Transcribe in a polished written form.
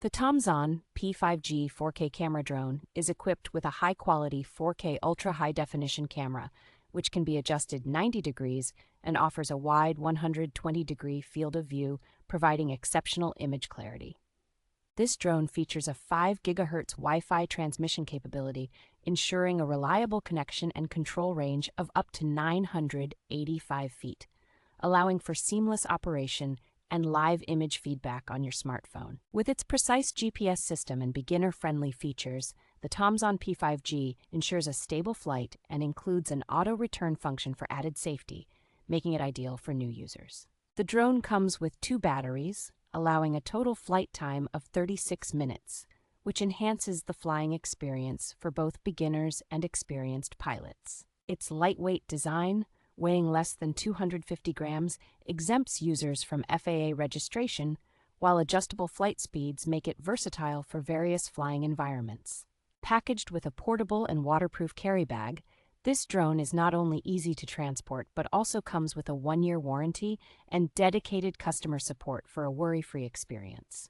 The TOMZON P5G 4K camera drone is equipped with a high-quality 4K ultra-high-definition camera, which can be adjusted 90 degrees and offers a wide 120-degree field of view, providing exceptional image clarity. This drone features a 5 gigahertz Wi-Fi transmission capability, ensuring a reliable connection and control range of up to 985 feet, allowing for seamless operation and live image feedback on your smartphone. With its precise GPS system and beginner-friendly features, the TOMZON P5G ensures a stable flight and includes an auto-return function for added safety, making it ideal for new users. The drone comes with 2 batteries, allowing a total flight time of 36 minutes, which enhances the flying experience for both beginners and experienced pilots. Its lightweight design, weighing less than 250 grams, exempts users from FAA registration, while adjustable flight speeds make it versatile for various flying environments. Packaged with a portable and waterproof carry bag, this drone is not only easy to transport but also comes with a 1-year warranty and dedicated customer support for a worry-free experience.